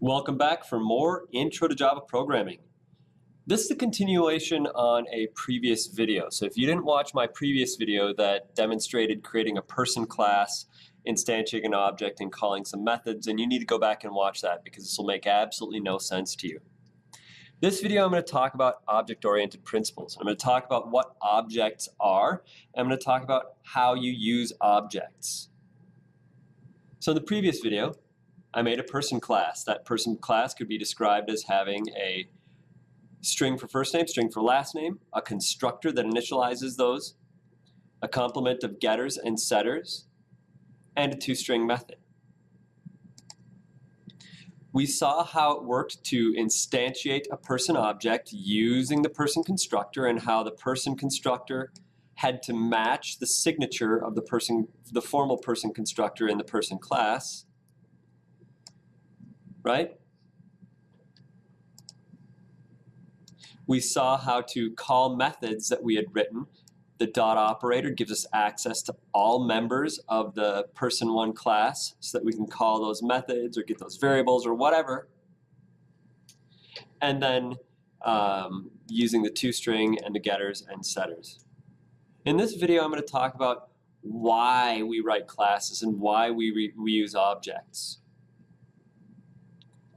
Welcome back for more Intro to Java Programming. This is a continuation on a previous video. So if you didn't watch my previous video that demonstrated creating a person class, instantiating an object, and calling some methods, then you need to go back and watch that because this will make absolutely no sense to you. This video I'm going to talk about object-oriented principles. I'm going to talk about what objects are, and I'm going to talk about how you use objects. So in the previous video, I made a person class. That person class could be described as having a string for first name, string for last name, a constructor that initializes those, a complement of getters and setters, and a toString method. We saw how it worked to instantiate a person object using the person constructor and how the person constructor had to match the signature of the formal person constructor in the person class. Right? We saw how to call methods that we had written. The dot operator gives us access to all members of the person1 class so that we can call those methods or get those variables or whatever. And then using the toString and the getters and setters. In this video, I'm going to talk about why we write classes and why we use objects.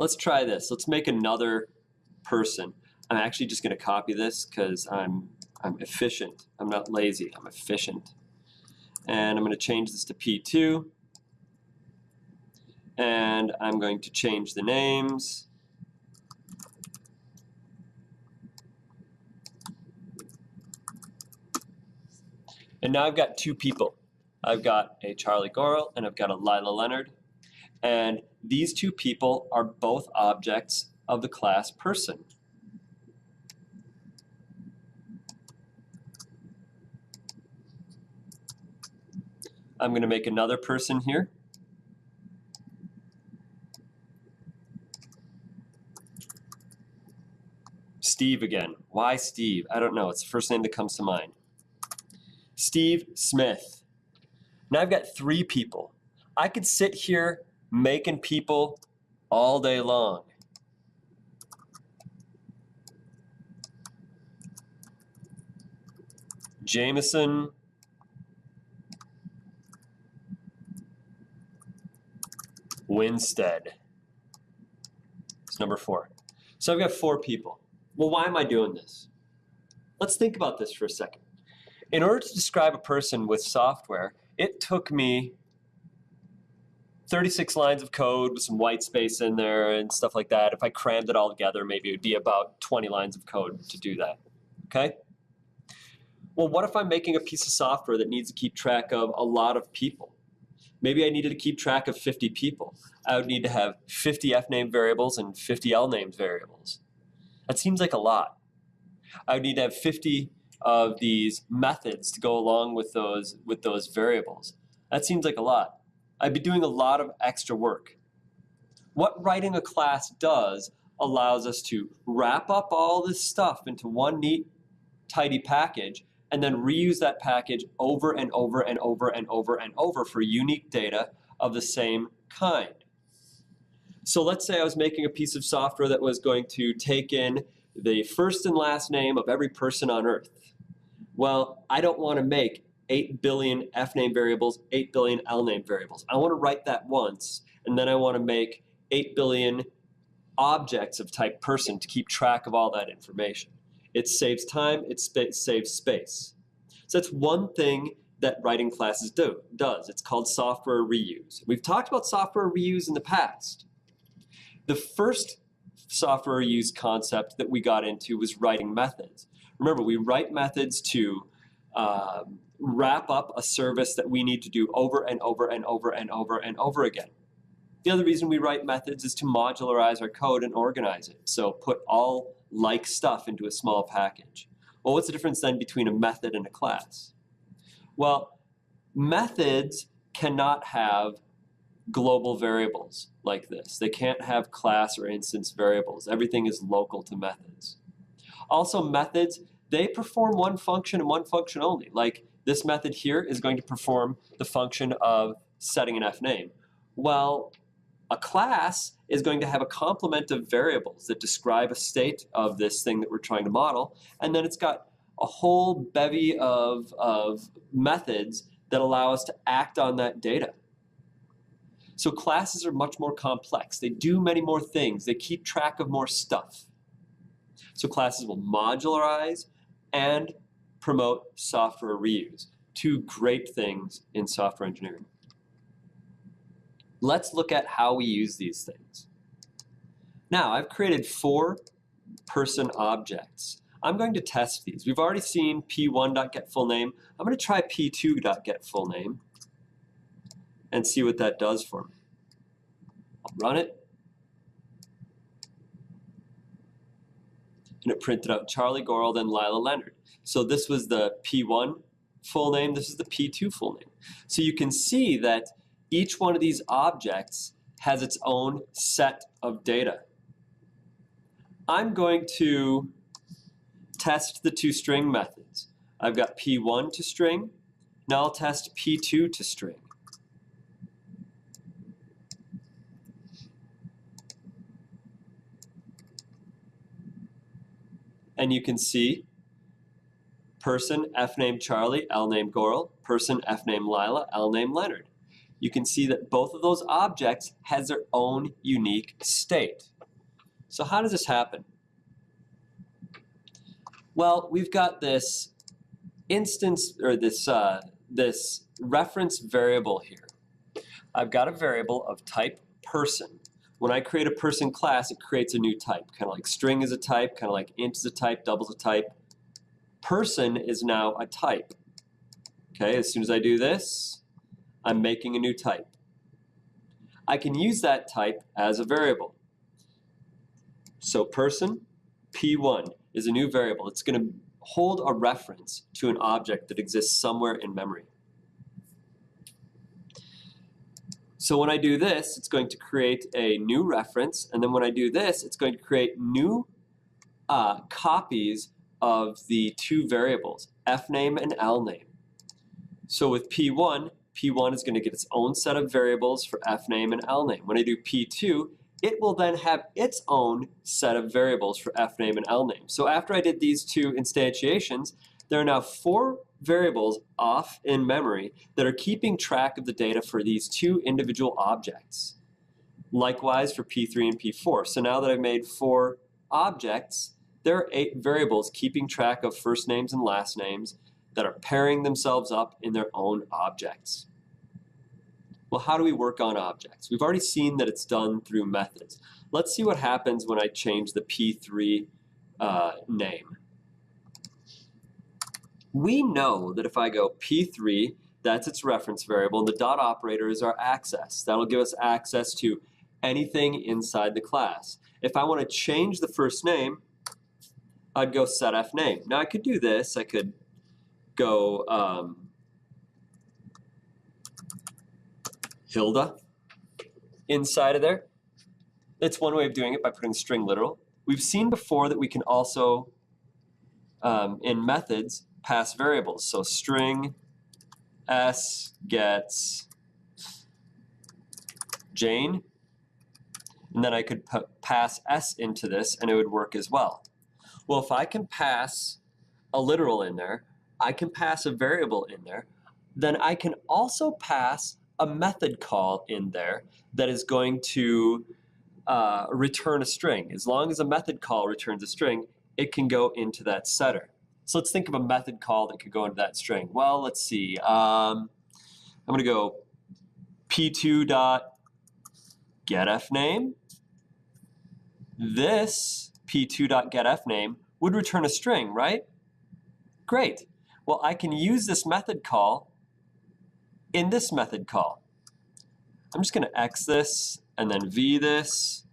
Let's try this. Let's make another person. I'm actually just going to copy this because I'm efficient. I'm not lazy. I'm efficient. And I'm going to change this to P2. And I'm going to change the names. And now I've got two people. I've got a Charlie Gorel and I've got a Lila Leonard. And these two people are both objects of the class person. I'm going to make another person here. Steve again. Why Steve? I don't know. It's the first name that comes to mind. Steve Smith. Now I've got three people. I could sit here making people all day long. Jameson, Winstead. It's number 4. So I've got 4 people. Well, why am I doing this? Let's think about this for a second. In order to describe a person with software, it took me 36 lines of code with some white space in there and stuff like that. If I crammed it all together, maybe it would be about 20 lines of code to do that, okay? Well, what if I'm making a piece of software that needs to keep track of a lot of people? Maybe I needed to keep track of 50 people. I would need to have 50 fname variables and 50 lname variables. That seems like a lot. I would need to have 50 of these methods to go along with those variables. That seems like a lot. I'd be doing a lot of extra work. What writing a class does allows us to wrap up all this stuff into one neat, tidy package and then reuse that package over and over and over and over and over for unique data of the same kind. So let's say I was making a piece of software that was going to take in the first and last name of every person on Earth. Well, I don't want to make 8 billion fname variables, 8 billion lname variables. I want to write that once, and then I want to make 8 billion objects of type person to keep track of all that information. It saves time, it saves space. So that's one thing that writing classes does. It's called software reuse. We've talked about software reuse in the past. The first software reuse concept that we got into was writing methods. Remember, we write methods to wrap up a service that we need to do over and over and over and over and over again. The other reason we write methods is to modularize our code and organize it. So put all like stuff into a small package. Well, what's the difference then between a method and a class? Well, methods cannot have global variables like this. They can't have class or instance variables. Everything is local to methods. Also, methods, they perform one function and one function only. Like this method here is going to perform the function of setting an fname. Well, a class is going to have a complement of variables that describe a state of this thing that we're trying to model, and then it's got a whole bevy of methods that allow us to act on that data. So classes are much more complex. They do many more things. They keep track of more stuff. So classes will modularize and promote software reuse. Two great things in software engineering. Let's look at how we use these things. Now, I've created 4 person objects. I'm going to test these. We've already seen p1.getFullName. I'm going to try p2.getFullName and see what that does for me. I'll run it. And it printed out Charlie Goral, then Lila Leonard. So this was the P1 full name, this is the P2 full name. So you can see that each one of these objects has its own set of data. I'm going to test the toString methods. I've got P1 to string. Now I'll test P2 to string. And you can see person fname Charlie, lname Goral, person fname Lila, lname Leonard. You can see that both of those objects has their own unique state. So how does this happen? Well, we've got this instance, or this reference variable here. I've got a variable of type person. When I create a person class, it creates a new type, kind of like string is a type, kind of like int is a type, double is a type. Person is now a type. Okay, as soon as I do this, I'm making a new type. I can use that type as a variable. So person, P1, is a new variable. It's going to hold a reference to an object that exists somewhere in memory. So when I do this, it's going to create a new reference, and then when I do this, it's going to create new copies of the 2 variables, fname and lname. So with P1, P1 is going to get its own set of variables for fname and lname. When I do P2, it will then have its own set of variables for fname and lname. So after I did these 2 instantiations, there are now 4 variables off in memory that are keeping track of the data for these 2 individual objects. Likewise for P3 and P4. So now that I've made 4 objects, there are 8 variables keeping track of first names and last names that are pairing themselves up in their own objects. Well, how do we work on objects? We've already seen that it's done through methods. Let's see what happens when I change the P3 name. We know that if I go P3, that's its reference variable, and the dot operator is our access. That'll give us access to anything inside the class. If I want to change the first name, I'd go set fname. Now I could do this. I could go Hilda inside of there. It's one way of doing it by putting string literal. We've seen before that we can also, in methods, pass variables. So string s gets Jane, and then I could pass s into this and it would work as well. Well, if I can pass a literal in there, I can pass a variable in there, then I can also pass a method call in there that is going to return a string. As long as a method call returns a string, it can go into that setter. So let's think of a method call that could go into that string. Well, let's see. I'm going to go p2.getFname. This p2.getFname would return a string, right? Great. Well, I can use this method call in this method call. I'm just going to X this and then V this.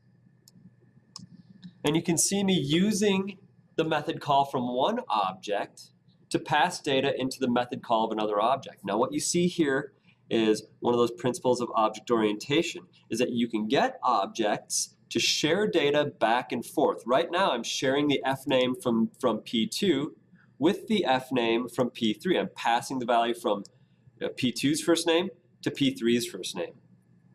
And you can see me using the method call from one object to pass data into the method call of another object. Now what you see here is one of those principles of object orientation, is that you can get objects to share data back and forth. Right now I'm sharing the fname from P2 with the fname from P3. I'm passing the value from P2's first name to P3's first name.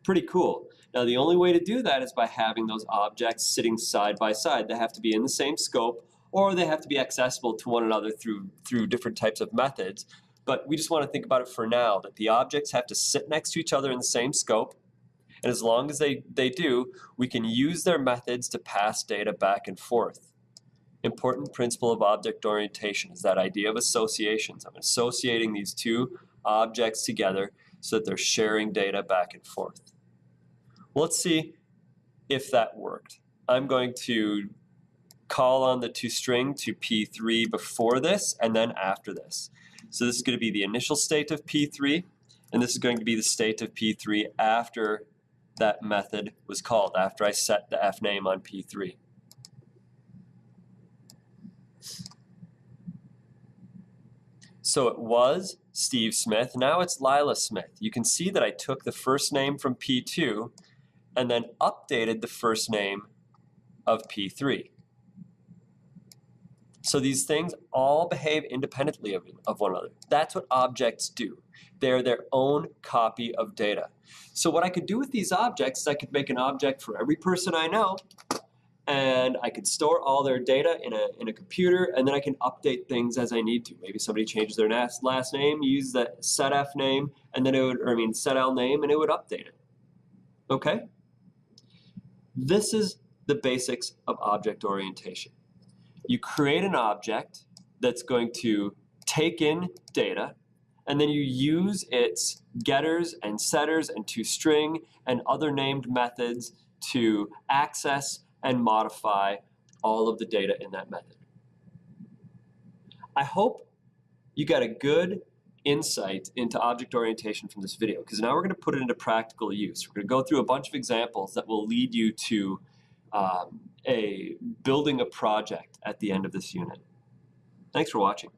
Pretty cool. Now, the only way to do that is by having those objects sitting side by side. They have to be in the same scope, or they have to be accessible to one another through different types of methods. But we just want to think about it for now, that the objects have to sit next to each other in the same scope. And as long as they do, we can use their methods to pass data back and forth. Important principle of object orientation is that idea of associations. I'm associating these two objects together so that they're sharing data back and forth. Well, let's see if that worked. I'm going to call on the toString to P3 before this and then after this. So this is going to be the initial state of P3, and this is going to be the state of P3 after that method was called, after I set the f name on P3. So it was Steve Smith, now it's Lila Smith. You can see that I took the first name from P2 and then updated the first name of P3. So these things all behave independently of one another. That's what objects do. They're their own copy of data. So what I could do with these objects is I could make an object for every person I know, and I could store all their data in a computer, and then I can update things as I need to. Maybe somebody changes their last name, use the setf name, and then it would, or I mean setl name, and it would update it. Okay? This is the basics of object orientation. You create an object that's going to take in data, and then you use its getters and setters and toString and other named methods to access and modify all of the data in that method. I hope you got a good insight into object orientation from this video, because now we're going to put it into practical use. We're going to go through a bunch of examples that will lead you to building a project at the end of this unit. Thanks for watching.